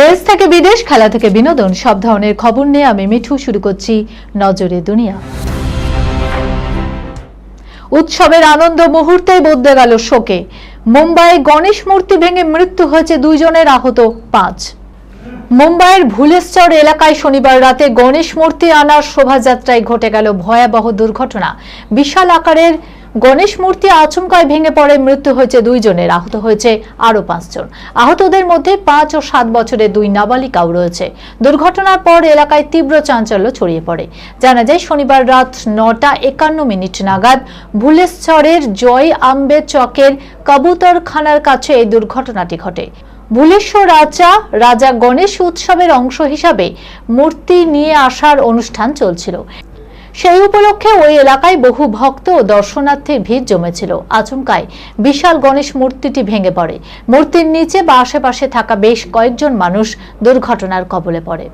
দেশ থেকে বিদেশ, খেলা থেকে বিনোদন, সব ধরনের খবর নিয়ে আমি মিঠু শুরু করছি নজরে দুনিয়া। উৎসবের আনন্দ মুহূর্তেই বদলে গেল শোকে। মুম্বাইয়ে গণেশ মূর্তি ভেঙে মৃত্যু হয়েছে 2 জনের, আহত 5। মুম্বাইয়ের ভুলেশ্বর এলাকায় শনিবার রাতে গণেশ মূর্তি আনার শোভাযাত্রায় ঘটে গেল ভয়াবহ দুর্ঘটনা। বিশাল আকারের গণেশ মূর্তি আচমকায় ভেঙে পড়ে মৃত্যু হয়েছে 2 জনের, আহত হয়েছে আরো 5 জন। আহতদের মধ্যে 5 ও 7 বছরের 2 নাবালিকাও রয়েছে। দুর্ঘটনার পর এলাকায় তীব্র চাঞ্চল্য ছড়িয়ে পড়ে। জানা যায় শনিবার রাত 9:51 নাগাদ ভুলেশ্বরের জয় আম্বে চকের কবুতরখানার কাছে এই দুর্ঘটনাটি ঘটে। ভুলেশ্বর রাজা গণেশ উৎসবের অংশ হিসাবে মূর্তি নিয়ে আসার অনুষ্ঠান চলছিল। সেই উপলক্ষে ওই এলাকায় বহু ভক্ত ও দর্শনার্থীর ভিড় জমেছিল। আচমকায় বিশাল গণেশ মূর্তিটি ভেঙে পড়ে। মূর্তির নিচে বা আশেপাশে থাকা বেশ কয়েকজন মানুষ দুর্ঘটনার কবলে পড়ে।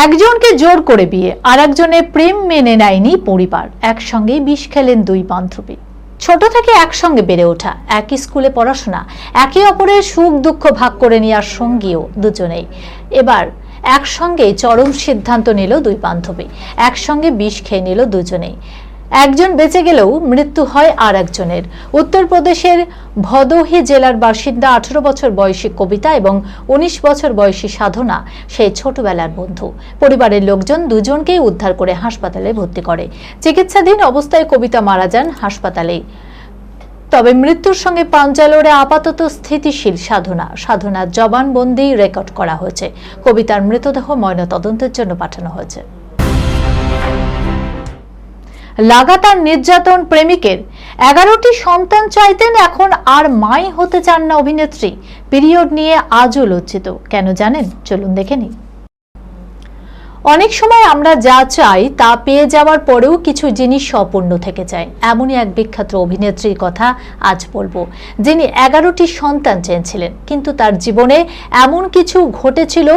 একজনকে জোর করে বিয়ে, আর একজনের প্রেম মেনে নেয়নি পরিবার। একসঙ্গে বিষ খেলেন 2 বান্ধবী। ছোট থেকে একসঙ্গে বেড়ে ওঠা, একই স্কুলে পড়াশোনা, একে অপরের সুখ দুঃখ ভাগ করে নেওয়ার সঙ্গীও দুজনেই। এবার একসঙ্গে চরম সিদ্ধান্ত নিল 2 বান্ধবী। একসঙ্গে বিষ খেয়ে নিল দুজনেই। একজন বেঁচে গেলেও মৃত্যু হয় আর একজনের। উত্তরপ্রদেশের ভদোহি জেলার বাসিন্দা 18 বছর বয়সী কবিতা এবং 19 বছর বয়সী সাধনা সেই ছোটবেলার বন্ধু। পরিবারের লোকজন দুজনকেই উদ্ধার করে হাসপাতালে ভর্তি করে। চিকিৎসাধীন অবস্থায় কবিতা মারা যান হাসপাতালেই। তবে মৃত্যুর সঙ্গে পাঞ্জা লড়ে আপাতত স্থিতিশীল সাধনার জবানবন্দি রেকর্ড করা হয়েছে। কবিতার মৃতদেহ ময়নাতদন্তের জন্য পাঠানো হয়েছে। লাগাতার নির্যাতন প্রেমিকের, 11টি সন্তান চাইতেন, এখন আর মাই হতে চান না অভিনেত্রী। পিরিয়ড নিয়ে আজও লজ্জিত। কেন জানেন? চলুন দেখে নিই। অনেক সময় আমরা যা চাই তা পেয়ে যাওয়ার পরেও কিছু জিনিস অপূর্ণ থেকে যায়। এমনই এক বিখ্যাত অভিনেত্রীর কথা আজ বলবো, যিনি 11টি সন্তান চেয়েছিলেন, কিন্তু তার জীবনে এমন কিছু ঘটেছিল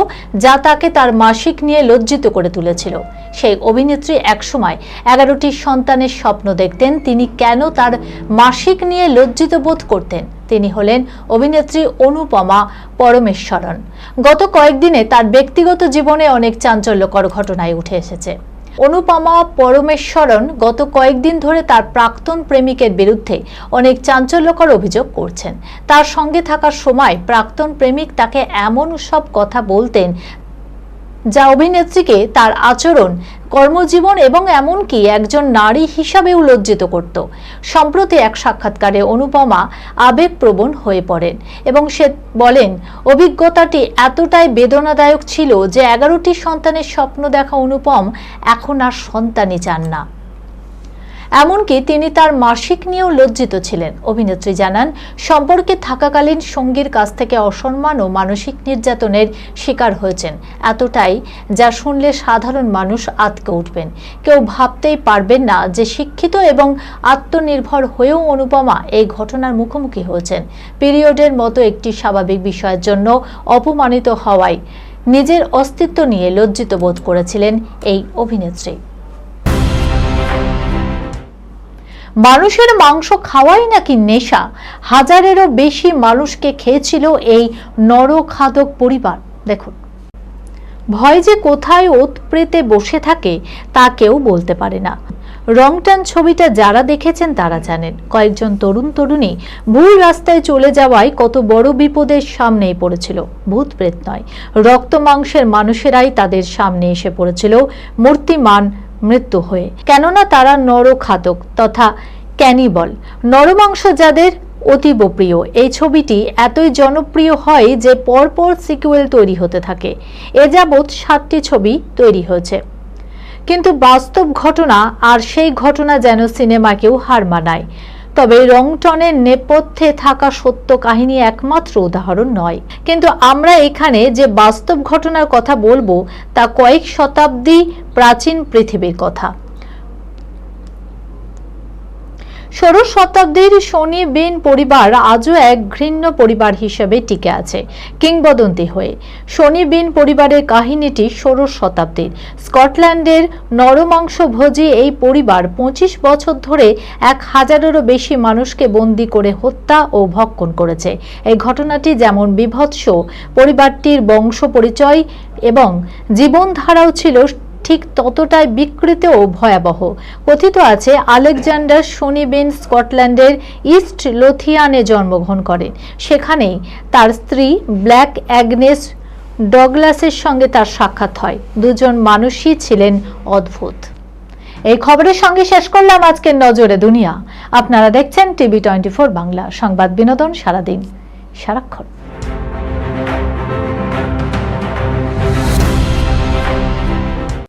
যা তাকে তার মাসিক নিয়ে লজ্জিত করে তুলেছিল। সেই অভিনেত্রী একসময় 11টি সন্তানের স্বপ্ন দেখতেন। তিনি কেন তার মাসিক নিয়ে লজ্জিত বোধ করতেন? তিনি হলেন অভিনেত্রী অনুপমা পরমেশ্বরন। গত কয়েকদিনে তার ব্যক্তিগত জীবনে অনেক চাঞ্চল্যকর ঘটনায় উঠে এসেছে। অনুপমা পরমেশ্বরন গত কয়েকদিন ধরে তার প্রাক্তন প্রেমিকের বিরুদ্ধে অনেক চাঞ্চল্যকর অভিযোগ করছেন। তার সঙ্গে থাকার সময় প্রাক্তন প্রেমিক তাকে এমন সব কথা বলতেন যা অভিনেত্রীকে তার আচরণ, কর্মজীবন এবং এমনকি একজন নারী হিসাবেও লজ্জিত করত। সম্প্রতি এক সাক্ষাৎকারে অনুপমা আবেগপ্রবণ হয়ে পড়েন এবং সে বলেন, অভিজ্ঞতাটি এতটাই বেদনাদায়ক ছিল যে 11টি সন্তানের স্বপ্ন দেখা অনুপম এখন আর সন্তানই চান না। এমনকি তিনি তার মাসিক নিয়েও লজ্জিত ছিলেন। অভিনেত্রী জানান, সম্পর্কে থাকাকালীন সঙ্গীর কাছ থেকে অসম্মান ও মানসিক নির্যাতনের শিকার হয়েছেন, এতটাই যা শুনলে সাধারণ মানুষ আঁতকে উঠবেন। কেউ ভাবতেই পারবেন না যে শিক্ষিত এবং আত্মনির্ভর হয়েও অনুপমা এই ঘটনার মুখোমুখি হয়েছেন। পিরিয়ডের মতো একটি স্বাভাবিক বিষয়ের জন্য অপমানিত হওয়ায় নিজের অস্তিত্ব নিয়ে লজ্জিত বোধ করেছিলেন এই অভিনেত্রী। মানুষের মাংস খাওয়াই নাকি নেশা, হাজারেরও বেশি মানুষকে খেয়েছিল এই নরখাদক পরিবার। দেখুন, ভয় যে কোথায় ওতপ্রেতে বসে থাকে তা কেউ বলতে পারে না। রংটান ছবিটা যারা দেখেছেন তারা জানেন, কয়েকজন তরুণ তরুণী ভুল রাস্তায় চলে যাওয়ায় কত বড় বিপদের সামনেই পড়েছিল। ভূত প্রেত নয়, রক্ত মাংসের মানুষেরাই তাদের সামনে এসে পড়েছিল মূর্তিমান মৃত্যু হয়ে। কেননা তারা নরখাদক তথা ক্যানিবল, নরমাংস যাদের অতীব প্রিয়। এই ছবিটি এতই জনপ্রিয় হয় যে পরপর সিকুয়েল তৈরি হতে থাকে। এ যাবৎ 7টি ছবি তৈরি হয়েছে, কিন্তু বাস্তব ঘটনা আর সেই ঘটনা যেন সিনেমাকেও হার মানায়। তবে রংটনের নেপথ্যে থাকা সত্য কাহিনী একমাত্র উদাহরণ নয়। কিন্তু আমরা এখানে যে বাস্তব ঘটনার কথা বলবো তা কয়েক শতাব্দী প্রাচীন পৃথিবীর কথা। ষোড়শ শতাব্দীর শনি বেন পরিবার আজও এক ঘৃণ্য পরিবার হিসেবে টিকে আছে কিংবদন্তি হয়ে। শনি বেন পরিবারের কাহিনীটি ষোড়শ শতাব্দীর। স্কটল্যান্ডের নরমাংসভোজী এই পরিবার 25 বছর ধরে 1000-এরও বেশি মানুষকে বন্দী করে হত্যা ও ভক্ষণ করেছে। এই ঘটনাটি যেমন বীভৎস, পরিবারটির বংশ পরিচয় এবং জীবনধারাও ছিল ঠিক ততটাই বিকৃত ও ভয়াবহ। কথিত আছে আলেকজান্ডার শনি বেন স্কটল্যান্ডের ইস্ট লোথিয়ানে জন্মগ্রহণ করেন। সেখানেই তার স্ত্রী ব্ল্যাক অ্যাগনেস ডগলাসের সঙ্গে তার সাক্ষাৎ হয়। দুজন মানুষই ছিলেন অদ্ভুত। এই খবরের সঙ্গে শেষ করলাম আজকের নজরে দুনিয়া। আপনারা দেখছেন টিভি 24 বাংলা, সংবাদ বিনোদন সারাদিন সারাক্ষণ।